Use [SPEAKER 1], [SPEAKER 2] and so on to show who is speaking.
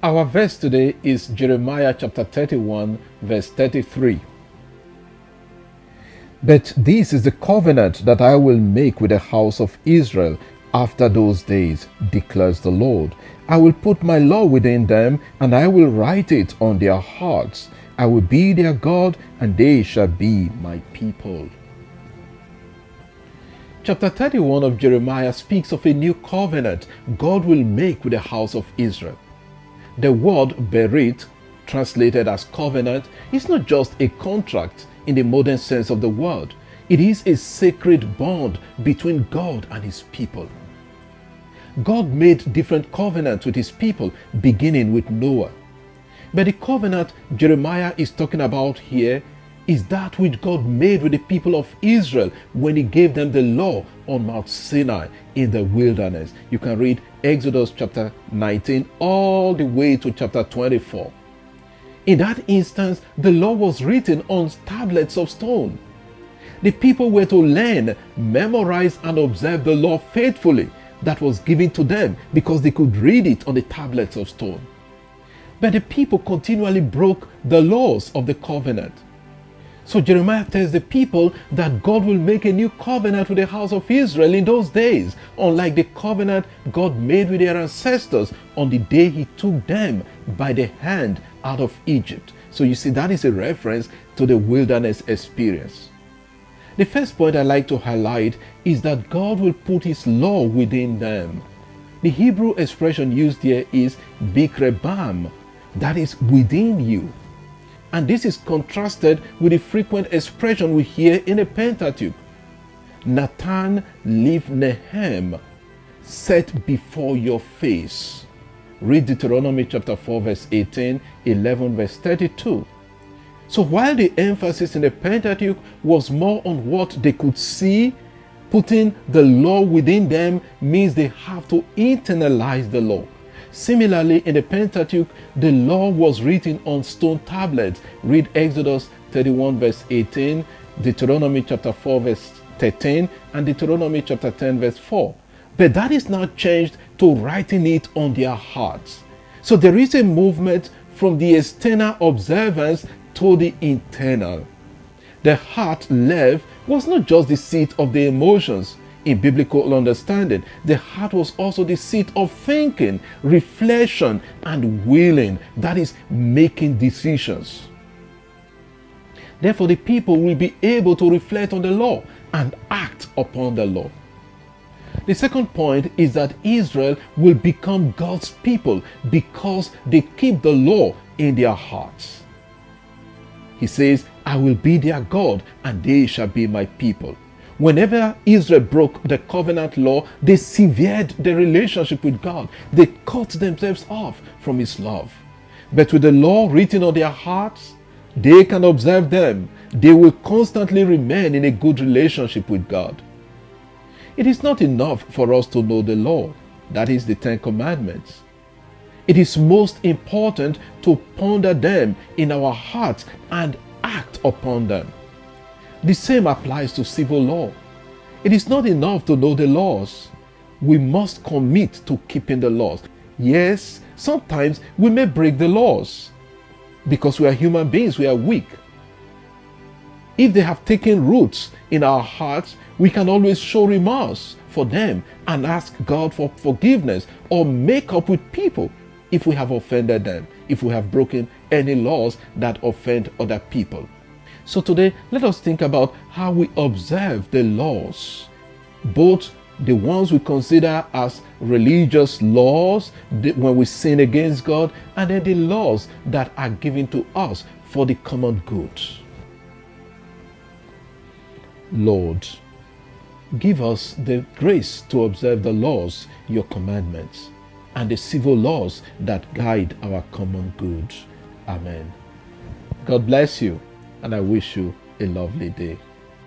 [SPEAKER 1] Our verse today is Jeremiah chapter 31, verse 33. But this is the covenant that I will make with the house of Israel after those days, declares the Lord. I will put my law within them, and I will write it on their hearts. I will be their God, and they shall be my people. Chapter 31 of Jeremiah speaks of a new covenant God will make with the house of Israel. The word berit, translated as covenant, is not just a contract in the modern sense of the word. It is a sacred bond between God and his people. God made different covenants with his people, beginning with Noah. But the covenant Jeremiah is talking about here is that which God made with the people of Israel when he gave them the law on Mount Sinai in the wilderness. You can read Exodus chapter 19 all the way to chapter 24. In that instance, the law was written on tablets of stone. The people were to learn, memorize, and observe the law faithfully that was given to them because they could read it on the tablets of stone. But the people continually broke the laws of the covenant. So Jeremiah tells the people that God will make a new covenant with the house of Israel in those days, unlike the covenant God made with their ancestors on the day he took them by the hand out of Egypt. So you see, that is a reference to the wilderness experience. The first point I'd like to highlight is that God will put his law within them. The Hebrew expression used here is bikrebam, that is within you. And this is contrasted with the frequent expression we hear in the Pentateuch. Natan livnehem, set before your face. Read Deuteronomy chapter 4 verse 18, 11 verse 32. So while the emphasis in the Pentateuch was more on what they could see, putting the law within them means they have to internalize the law. Similarly, in the Pentateuch, the law was written on stone tablets. Read Exodus 31 verse 18, Deuteronomy chapter 4 verse 13, and Deuteronomy chapter 10 verse 4. But that is now changed to writing it on their hearts. So there is a movement from the external observance to the internal. The heart left was not just the seat of the emotions. In biblical understanding, the heart was also the seat of thinking, reflection, and willing, that is, making decisions. Therefore, the people will be able to reflect on the law and act upon the law. The second point is that Israel will become God's people because they keep the law in their hearts. He says, I will be their God, and they shall be my people. Whenever Israel broke the covenant law, they severed the relationship with God. They cut themselves off from his love. But with the law written on their hearts, they can observe them. They will constantly remain in a good relationship with God. It is not enough for us to know the law, that is the 10 Commandments. It is most important to ponder them in our hearts and act upon them. The same applies to civil law. It is not enough to know the laws. We must commit to keeping the laws. Yes, sometimes we may break the laws because we are human beings, we are weak. If they have taken roots in our hearts, we can always show remorse for them and ask God for forgiveness or make up with people if we have offended them, if we have broken any laws that offend other people. So today, let us think about how we observe the laws, both the ones we consider as religious laws when we sin against God, and then the laws that are given to us for the common good. Lord, give us the grace to observe the laws, your commandments, and the civil laws that guide our common good. Amen. God bless you, and I wish you a lovely day.